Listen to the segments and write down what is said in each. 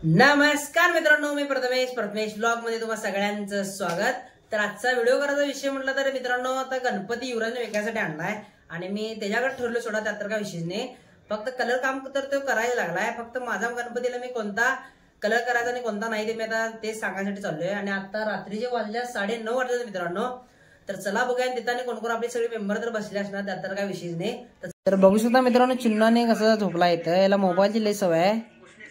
नमस्कार मित्रांनो, मी प्रथमेश ब्लॉग मध्ये तुम्हा सगळ्यांचं स्वागत। तर आजचा व्हिडिओ करायचा विषय म्हटलं तर मित्रांनो, आता गणपती युवराजने विकायसाठी आणलाय आणि मी त्याच्याकडे ठरलो सोडा, त्यात तर काय विशेष नाही, फक्त कलर काम तर तो करायला लागलाय। फक्त माझ्या गणपतीला मी कोणता कलर करायचा आणि कोणता नाही ते मी आता ते सांगण्यासाठी चाललोय। आणि आता रात्रीचे वाजल्या 9:30 वाजले मित्रांनो। तर चला बघूया तिथं कोण कोण आपले सगळे मेंबर तर बसले असणार, त्यात तर काय विशेष नाही। तर बघू शकता मित्रांनो, चिन्हाने कसं झोपला येतं, याला मोबाईलची लई सवय आहे,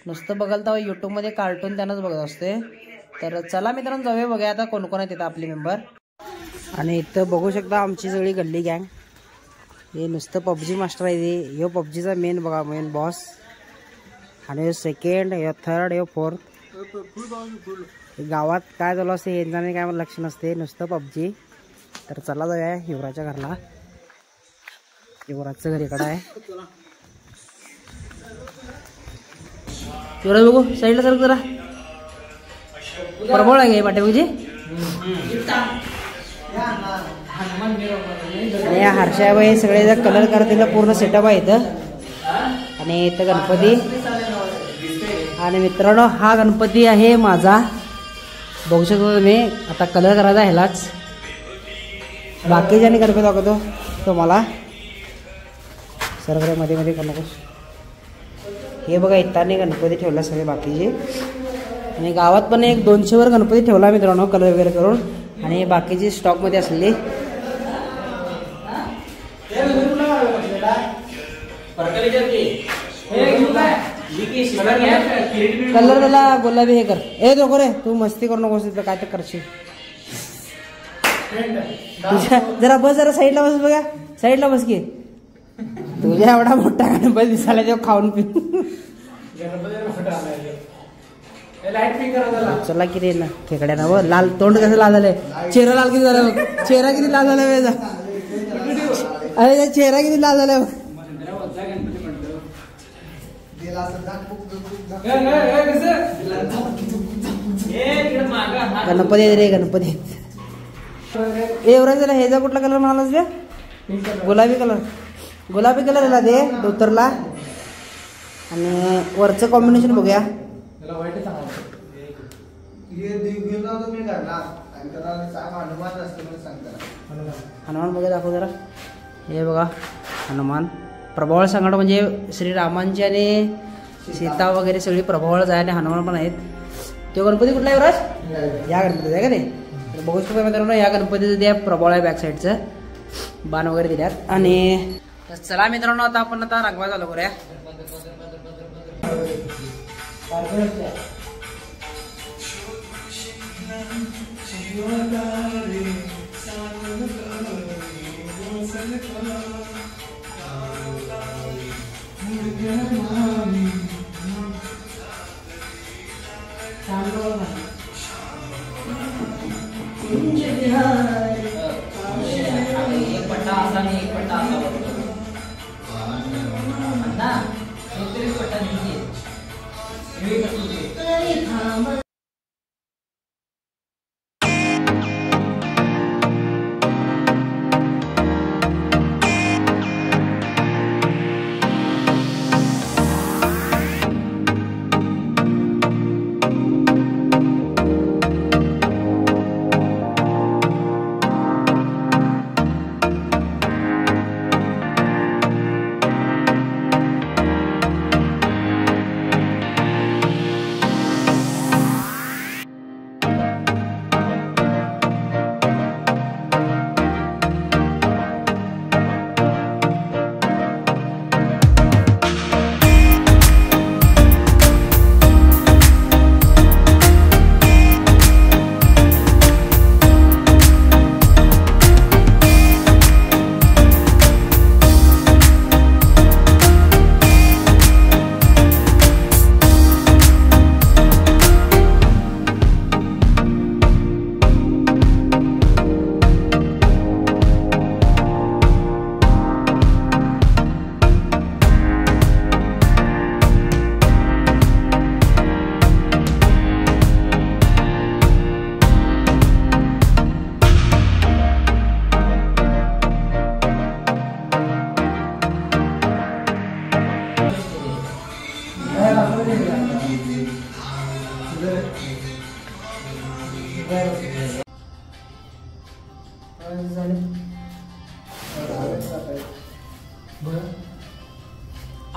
नुसतं बघाल तर युट्यूब मध्ये कार्टून त्यानंच बघत असते। तर चला मित्रांनो जाऊया बघूया आता कोण कोण आहेत तिथं आपले मेंबर। आणि इथं बघू शकता आमची सगळी गल्ली गँग, हे नुसतं पबजी मास्टर आहे, ह्यो पबजीचा मेन बघा, मेन बॉस, आणि सेकंड, ह्यो थर्ड, ह्यो फोर्थ। गावात काय झालं असते यांच्याने काय मला लक्ष नसते, नुसतं पबजी। तर चला जाऊया युवराजच्या घरला, युवराजचं घर इकडं आहे। युवराज बघू साईडला सर जरा, प्रबळ आहे पाठीमागची। आणि हर्षा बाई सगळे कलर करतील पूर्ण सेटअप आहे इथं। आणि इथं गणपती, आणि मित्रांनो हा गणपती आहे माझा, बघू शकतो तुम्ही। आता कलर करायचा ह्यालाच, बाकीच्याने गणपती दाखवतो तुम्हाला, सर्व मध्ये मध्ये करू नकोस। हे बघा इथं गणपती ठेवला सगळे बाकीचे, आणि गावात पण एक 200 वर गणपती ठेवला मित्रांनो कलर वगैरे करून, आणि बाकीची स्टॉक मध्ये असलेली। कलर त्याला गुलाबी हे कर, ए नको रे तू मस्ती करू नकोस, काय तर करशील। जरा बस, जरा साईडला बस, बघा साईडला बस की, तुझ्या एवढा मोठा गणपती दिसायला तेव्हा खाऊन पिऊन चला किती ना खेकड्या ना, व लाल तोंड कसं लाल झालंय, चेहरा लाल किती झाला, चेहरा किती लाल झाला, अरे चेहरा किती लाल झालाय। गणपती रे गणपती, एवढं जरा ह्याचा कुठला कलर म्हणालास बे, गुलाबी कलर, गुलाबी कलर दिला दे धोतरला। आणि वरचं कॉम्बिनेशन बघूया, हनुमान बघा दाखव जरा, हे बघा हनुमान प्रभावळ संकट, म्हणजे श्रीरामांची आणि सीता वगैरे सगळी प्रभावळच आहे, आणि हनुमान पण आहेत। तो गणपती कुठला आहे युवराज, या गणपती आहे का नाही, बघू शकतो मित्रांनो या गणपतीचं द्या प्रभावळ आहे, बॅक साईडचं बाण वगैरे दिल्यात। आणि चला मित्रांनो आता आपण आता रंगवा चालू करूया।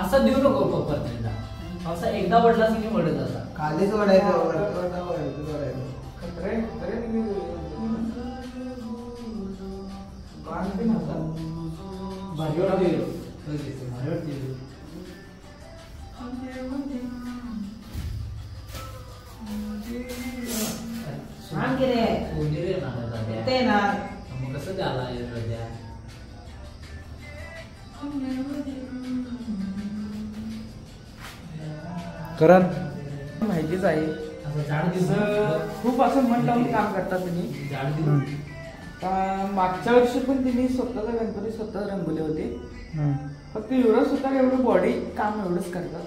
असा देऊ नको पप्पा असा एकदा वडला की वडत असा खालीच वडायचं भारी वाटते छान केले ते ना मग कसं झाला करण माहितीच आहे खूप असं मन लावून काम करतात त्यांनी. मागच्या वर्षी पण त्यांनी स्वतःचा गणपती स्वतः रंगवले होते. फक्त युवराज स्वतः एवढं बॉडी काम एवढंच करतात.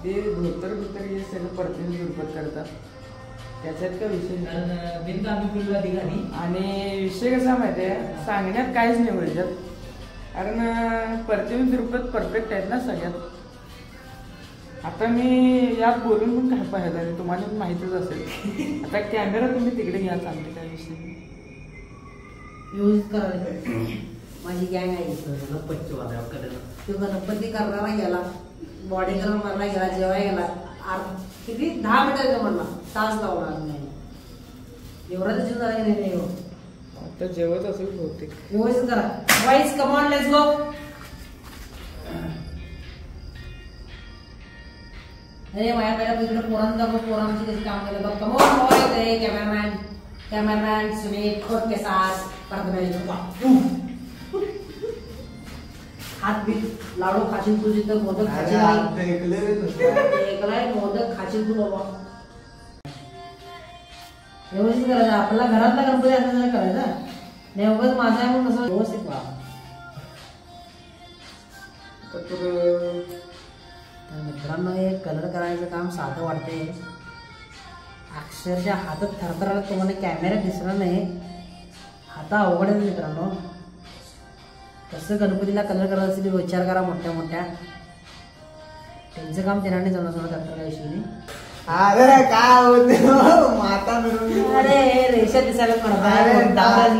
ते धोतर बितर हे सगळं परतीने दुर्पत करतात. त्याच्यात काय विषय नाही. आणि विषय कसा माहिती आहे सांगण्यात काहीच नाही बोलतात कारण परतीने दुर्पत परफेक्ट आहेत ना सगळ्यात. आता मी यात बोलून पण काय पाहिलं आणि तुम्हाला पण माहितीच असेल. आता कॅमेरा तुम्ही तिकडे घ्या चांगले काय विषय यूज करायला माझी गँग आहे तो गणपती करणारा गेला बॉडी कलर मारला गेला जेवाय गेला किती 10 मिनिटाचा म्हणला तास लावणार नाही एवढा जीव झाला नाही आता जेवत असेल बहुतेक. व्यवस्थित करा wise come on let's go. अरे माझ्या पहिला इकडे पोरांची कशी काम केलं बघ. Come on boy cameraman Sumit खुद के साथ हात बीत लाडू खाशील तू जिथं मोदक खाशील नाही मोदक खाशील तू बाबा. व्यवस्थित करायचं आपला घरातला गणपती असं करायचा नाही उगाच माझा आहे म्हणून असं व्यवस्थित व्हा. तर मित्रांनो हे कलर करायचं काम साधं वाटते अक्षरशः हातात थरथराला तुम्हाला कॅमेरा दिसणार नाही. आता अवघड आहे मित्रांनो. कसं गणपतीला कलर करायचं असेल विचार करा मोठ्या मोठ्या त्यांचं काम त्यांना जमणार सोडा त्यात काही विषयी नाही. अरे काय होते माता मिळून अरे रेषा दिसायला म्हणतात.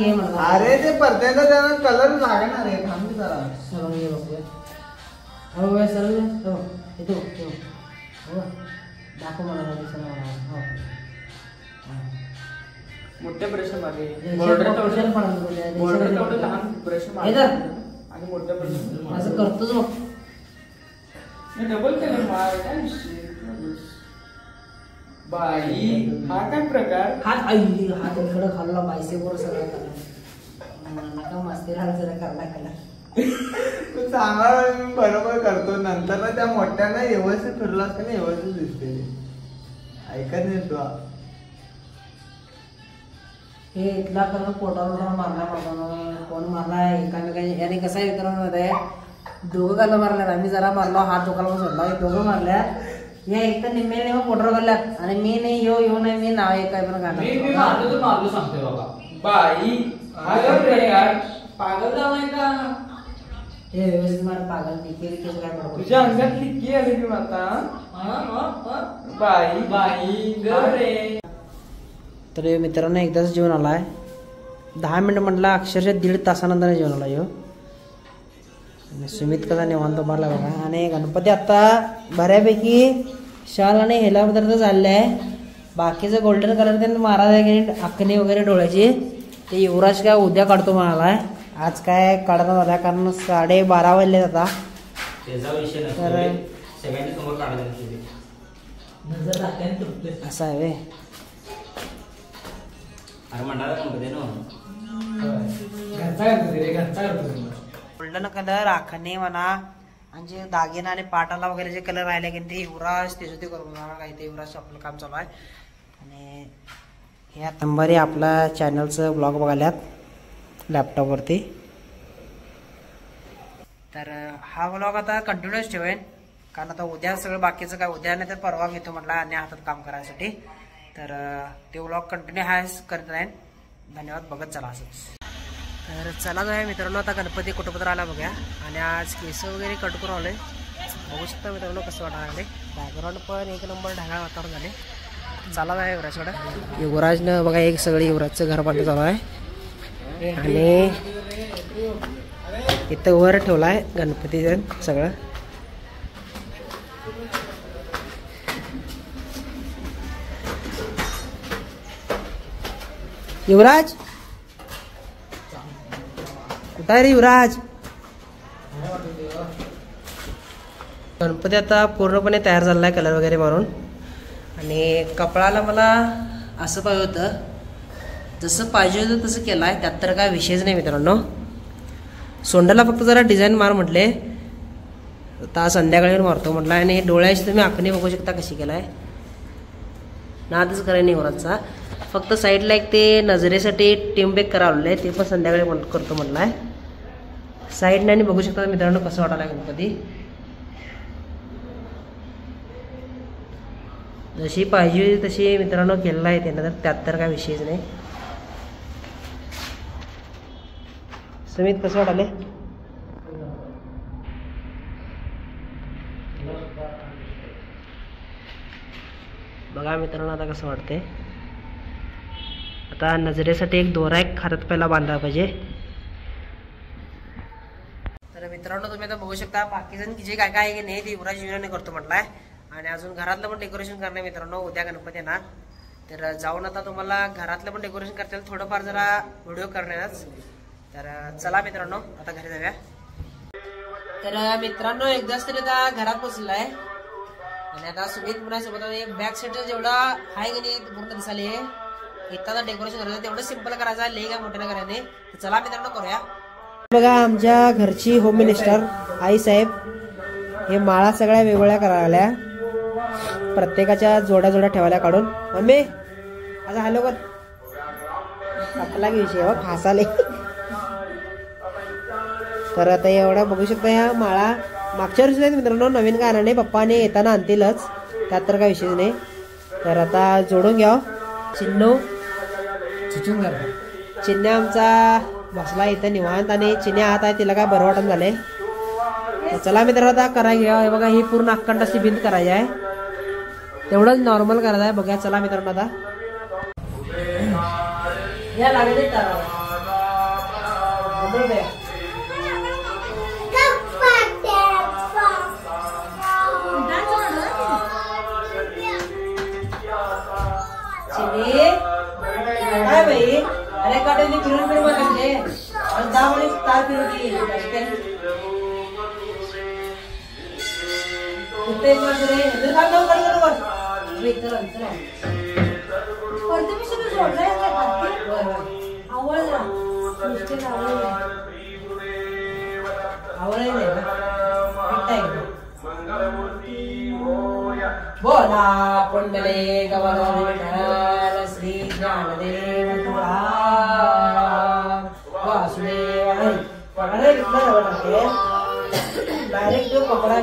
अरे ते परत्यांदा त्यांना कलर लागणार आहे थांबी जरा सर्व घे बघूया. हो सर्व हो येतो हो दाखव मला हो मोठ्या ब्रश मागे बॉर्डर तेवढं लहान ब्रश मागे आणि मोठ्या ब्रश असं करतोच बघ. डबल कलर मार काय विषय बाई हा काय प्रकार. हात आई हात इकडं खाल्ला बायसेवर सगळं करा नका मस्ती राहायला जरा करला तू चांगला बरोबर करतो नंतर ना त्या मोठ्यानं व्यवस्थित फिरला असतं ना व्यवस्थित दिसते ऐकत नाही तू. हे इथला कलर पोटावर मारला कोण मारला एकामेकाने याने कसा मित्रांनो दोघं कलर मारल्यात. आम्ही जरा मारलो हात दोघाला सोडला दोघं मारल्यात. या एक तर निम्मे पोटावर घालल्यात आणि मी नाही येऊ नाही मी नाव एक काय पण मारलो सांगतोय बाबा बाई पागल जाऊ का हे व्यवस्थित मार पागल निकेल केस काय पडतो तुझ्या अंगात लिक्की आली की आता बाई बाई गे. तर मित्रांनो एकदाच जेवण आलाय 10 मिनिट म्हटलं अक्षरशः 1.5 तासानंतर जेवण आला येऊ. सुमित कसा निवांत मारला बघा. आणि गणपती आता बऱ्यापैकी शाल आणि हेला पदार्थ चालले आहे. बाकीचं गोल्डन कलर त्यांनी मारा आहे आखणी वगैरे डोळ्याची ते युवराज काय उद्या काढतो म्हणालाय. आज काय काढणं झाला कारण 12:30 वाजले आता. तर असं आहे गोल्डन कलर आखणे म्हणा आणि जे दागिना आणि पाटाला वगैरे जे कलर राहिले की ते युवराज ते करून काही ते युवराज आपलं काम चालू आहे. आणि ह्या नंबरी आपला चॅनलचं ब्लॉग बघायलात लॅपटॉपवरती. तर हा ब्लॉग आता कंटिन्यूच ठेवेन कारण आता उद्या सगळं बाकीचं काय उद्या नाही तर परवा घेतो म्हटलं आणि हातात काम करायसाठी. तर ते ब्लॉग कंटिन्यू करत राहीन. धन्यवाद बघत चला असंच. तर चला जाऊया मित्रांनो आता गणपती कुठं आला बघा. आणि आज केस वगैरे कट करून आले बघू शकता मित्रांनो कसं वाटायला लागले. बॅकग्राऊंड पण 1 नंबर ढगाळ वातावरण झाले. चला जाऊया युवराजकडे. युवराजनं बघा एक सगळी युवराजचं घर बांधलं चालू आहे. आणि इथं वर ठेवलाय गणपतीचं सगळं. युवराज कुठं आहे रे युवराज? गणपती आता पूर्णपणे तयार झालेला आहे कलर वगैरे मारून. आणि कपडाला मला असं पाहिजे होतं, जसं पाहिजे होतं तसं केलं आहे, त्यात तर काय विषयच नाही मित्रांनो. सोंडाला फक्त जरा डिझाईन मार म्हटले, आता संध्याकाळी मारतो म्हटलं. आणि डोळ्याची तुम्ही आखणी बघू शकता कशी केलाय. नादच करायला नाही वराचा, फक्त साईडला एक ते नजरेसाठी टिमबेक करावलं आहे, ते पण संध्याकाळी करतो म्हटलं आहे साईडने. आणि बघू शकता मित्रांनो कसं वाटायला गणपती. जशी पाहिजे तशी मित्रांनो केलेला आहे त्यानं, तर त्यात तर काय विषयच नाही. सुमित कसं वाटाले? बघा मित्रांनो आता कसं वाटते. आता नजरेसाठी एक दोरा एक खात्यात पहिला बांधला पाहिजे. तर मित्रांनो तुम्ही आता बघू शकता बाकीजण जे काय काय आहे की नाही ते युवराज युवराने करतो म्हटलाय. आणि अजून घरातलं पण डेकोरेशन करणार मित्रांनो. उद्या गणपती येणार, तर जाऊन आता तुम्हाला घरातलं पण डेकोरेशन करता येईल, थोडंफार जरा व्हिडिओ करण्याच. तर चला मित्रांनो आता घरी जाऊया. तर मित्रांनो एकदाच तरी आता घरात बसलाय. आणि आता सुमित मुलासोबत बॅक साईड जेवढा आहे की नाही पूर्ण दिसाले इथं डेकोरेशन करायचं, तेवढं सिंपल करायचं, लई काय मोठ्याने करायने. चला मित्रांनो करूया. बघा आमच्या घरची होम मिनिस्टर आई साहेब हे माळा सगळ्या वेगवेगळ्या करायला, प्रत्येकाच्या जोड्या जोड्या ठेवायला काढून. मम्मी आता हॅलो कर, आपला विषय हसाले. तर आता एवढा बघू शकता या माळा मागच्या वर्षी मित्रांनो, नवीन काय नाही, पप्पाने येताना आणतीलच, त्यात तर काय विषय नाही. तर आता जोडून घ्या. चिन्ह आमचा बसला इथं निवांत, आणि चिन्ह हात आहे तिला काय बरं वाटत झाले. चला मित्रांनो आता करायला घ्या. हे बघा ही पूर्ण अखंड अशी भिंत करायची आहे, तेवढंच नॉर्मल करायचं आहे. बघा चला मित्रांनो आता या लागले काय भाई. अरे काटे फिरून फिरून लागले आणि तार फिरून बोला पुंडले गवळ श्री ज्ञानदेव तुळाराम वासुदेव हरी. अरे डायरेक्ट जो कपडा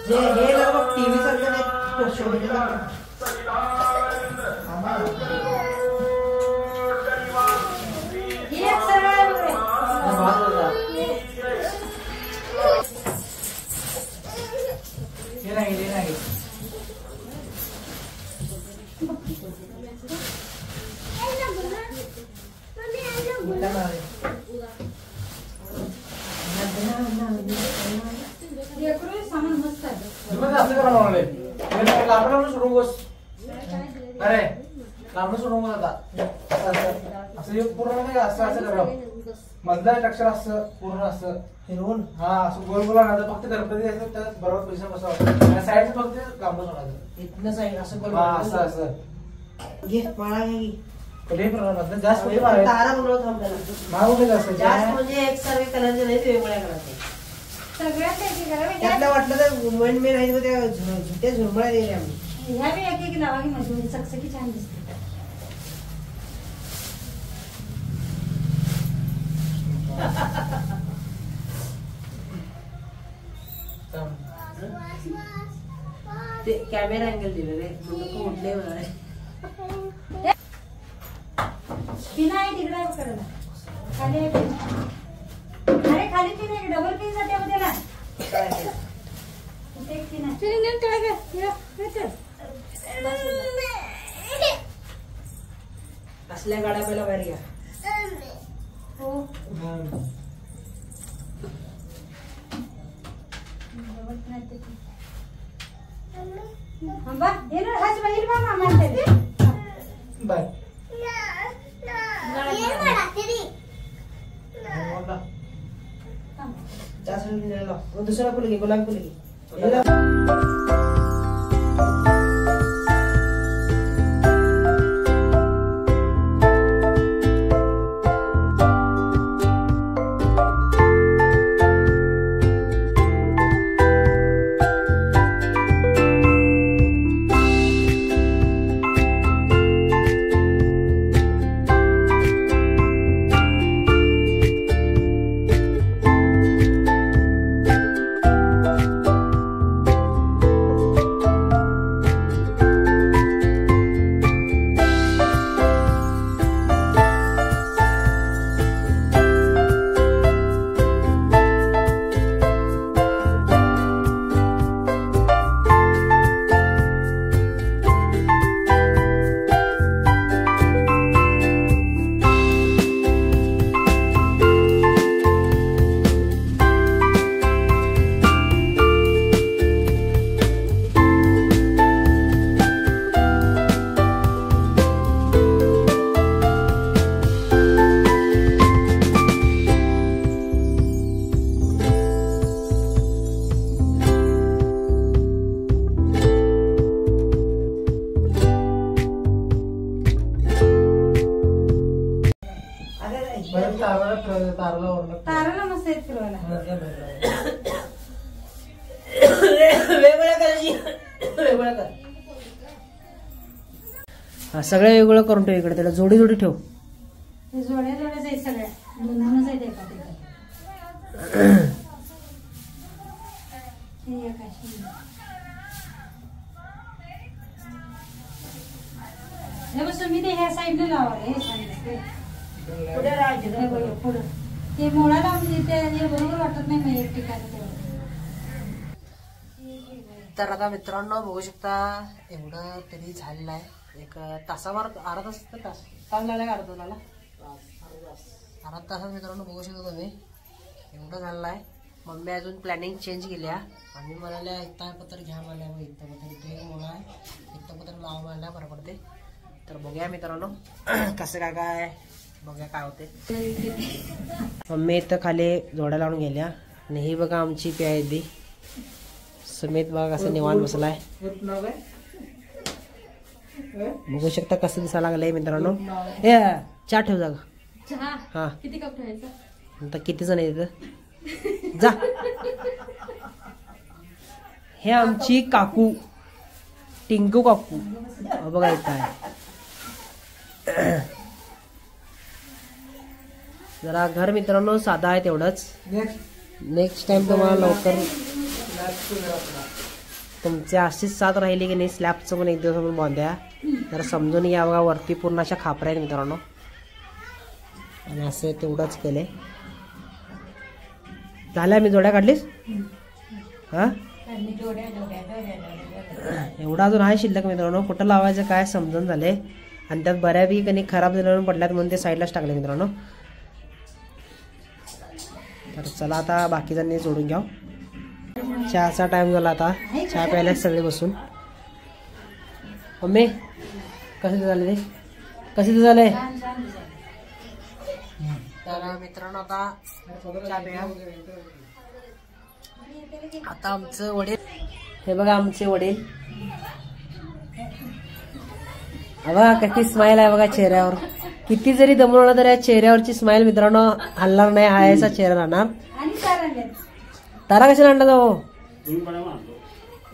जे हे टीव्ही सारखं अरे लांबून सोडून आता असं पूर्ण नाही, असं असं करा. मधला अक्षर असं पूर्ण असं फिरवून हा असं गोल गोल आणायचं. फक्त गणपती असं त्यात बरोबर पैसा बसवा. साईडचं फक्त लांबून सोडायचं इथनं साईड असं गोल असं असं घे. माळा घे कधी प्रमाणात जास्त तारा बनवत महाग असं जास्त म्हणजे एकसारखे कलरचे नाही, वेगवेगळ्या करायचे सगळ्यात. त्यातलं वाटलं तर मेन मेन आहे त्या झुरमळ्या दिले आम्ही. ह्या बी एक एक लावा की म्हणजे चकचकी छान दिसते. ते कॅमेरा अँगल दिले रे उठले पिन आहे तिकडे करायला खाली. अरे खाली पिन आहे, डबल पिन साठी ना असल्या गाड्या पहिला बाहेर घ्या. बाय. दुसरा फुल घे, गुलाबी फुल घे. ताराला मस्त आहेत फिरवायला. वेगवेगळ्या करायची, वेगवेगळ्या कर. सगळ्या वेगवेगळं करून ठेव इकडे. त्याला जोडी जोडी ठेव. ते जोड्या जोड्याच आहेत सगळ्या. दोनच आहेत एका ठिकाणी. हे एक अशी. हे बस तुम्ही ते ह्या साईडने लावा. हे साईड पुढे राहायचे पुढे. ते मोळा लावून ते बरोबर वाटत नाही मग एक ठिकाणी. तर आता मित्रांनो बघू शकता एवढं तरी झालेलं आहे. एक तासावर अर्धा तास तास झाला का अर्धा तासाला अर्धा तासात मित्रांनो बघू शकता तुम्ही एवढं झालेलं आहे. मम्मी अजून प्लॅनिंग चेंज केल्या आणि म्हणाल्या इत्तापत्र घ्या मला. इत्तापत्र इथे एक मोळा आहे, इत्तापत्र लावा मला बरं पडते. तर बघूया मित्रांनो कसं काय काय बघूया काय होते. मम्मी इथं खाली जोड्या लावून गेल्या आणि ही बघा आमची प्यायदी समेत बघा कसं निवांत बसलाय. बघू शकता कसं दिसायला लागलंय मित्रांनो. ए चहा ठेव जागा. हा किती कप ठेवायचं. आता किती जण येत जा. हे आमची काकू टिंकू काकू बघा इथं आहे. जरा घर मित्रांनो साधा आहे तेवढंच. नेक्स्ट टाइम तुम्हाला लवकर तुमच्या अशीच साथ राहिली की नाही स्लॅबचं पण एक दिवस आपण बांध्या. जरा समजून घ्या बघा. वरती पूर्ण अशा खापऱ्या आहेत मित्रांनो आणि असं तेवढंच केलंय. झाल्या मी जोड्या काढलीस. हा एवढा अजून आहे शिल्लक मित्रांनो. कुठं लावायचं काय समजून झाले आणि त्यात बऱ्यापैकी कधी खराब झाल्यावर पडल्यात म्हणून ते साईडलाच टाकले मित्रांनो. तर चला आता बाकीच्यांनी जोडून घ्या. चहाचा टाइम झाला आता. चहा प्यायला सगळे बसून. मम्मी कसं झाले ते कसं झालंय. तर मित्रांनो आता चहा प्या. आता आमचं वडील हे बघा आमचे वडील बघा किती स्माइल आहे बघा चेहऱ्यावर. किती जरी दमवलं तर या चेहऱ्यावरची स्माइल मित्रांनो हलणार नाही. हा याचा चेहरा राहणार. तारा कशाला आणला जाऊ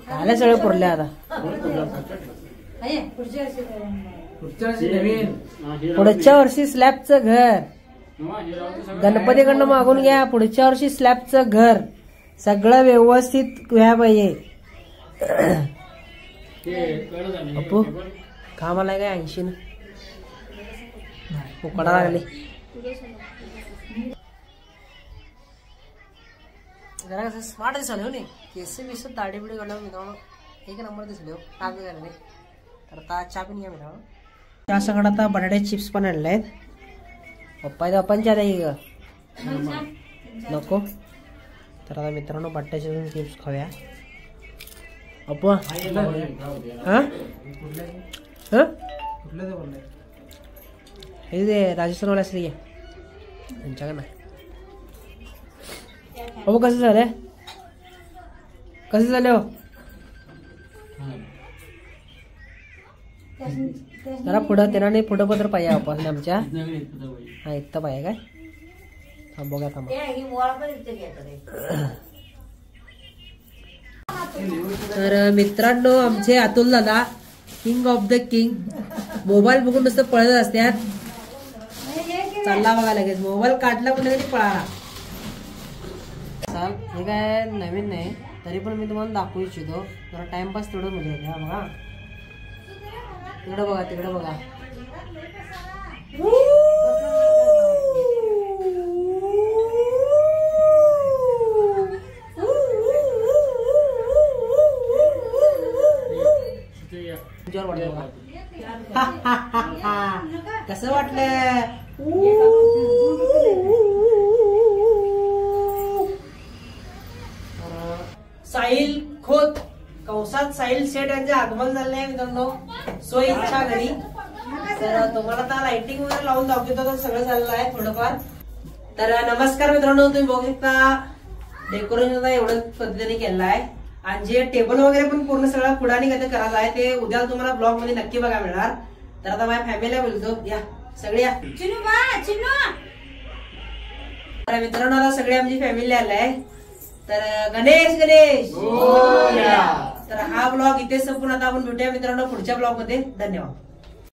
झाले सगळे पुरले आता. पुढच्या वर्षी स्लॅबचं घर गणपतीकडनं मागून घ्या. पुढच्या वर्षी स्लॅबचं घर सगळं व्यवस्थित व्हायला पाहिजे. अप्पू कामाला काय 80 न उकडा लागले. जरा कसं स्मार्ट दिसले हो नाही केस बिस दाढी बिडी घालून मित्रांनो एक नंबर दिसले हो काम करायला. तर आता चहा पिऊन घ्या मित्रांनो. त्या सगळं आता बटाटे चिप्स पण आणले आहेत. पप्पांच्या आता नको. तर आता मित्रांनो बटाट्याचे चिप्स खाऊया. अप्पा हे जे राजस्थानवाले असते त्यांच्याकडे नाही. अहो कसं झालंय कसं झालं हो जरा पुढं त्यांना नाही पुढं पत्र पाहिजे आपण आमच्या हा इथं पाहिजे काय थांबोगा थांबा. तर मित्रांनो आमचे अतुल दादा king of the king mobile बघून नुसतं पळत असतात. चालला बघा लगेच मोबाईल काढला पण लगेच पळाला. चाल हे काय नवीन नाही तरी पण मी तुम्हाला दाखवू इच्छितो जरा टाइमपास तेवढं म्हणजे बघा तिकडं बघा तिकडं बघा. जोर वाटलं बघा. कसं वाटलं साहिल खोत कंसात साहिल शेठ यांचे आगमन झाले आहे मित्रांनो. सो इच्छा घरी. तर तुम्हाला आता लाइटिंग वगैरे लावून दाखवतो तर सगळं झालेलं आहे थोडंफार. तर नमस्कार मित्रांनो तुम्ही बघू शकता डेकोरेशन एवढं पद्धतीने केलेलं आहे आणि जे टेबल वगैरे पण पूर्ण सगळं पुढाने कधी करायला आहे ते उद्या तुम्हाला ब्लॉग मध्ये नक्की बघायला मिळणार. तर आता माझ्या फॅमिलीला बोलतो या सगळे या. तर मित्रांनो आता सगळे आमची फॅमिली आलाय. तर गणेश गणेश तर हा ब्लॉग इथे संपून आता आपण भेटूया मित्रांनो पुढच्या ब्लॉग मध्ये. धन्यवाद.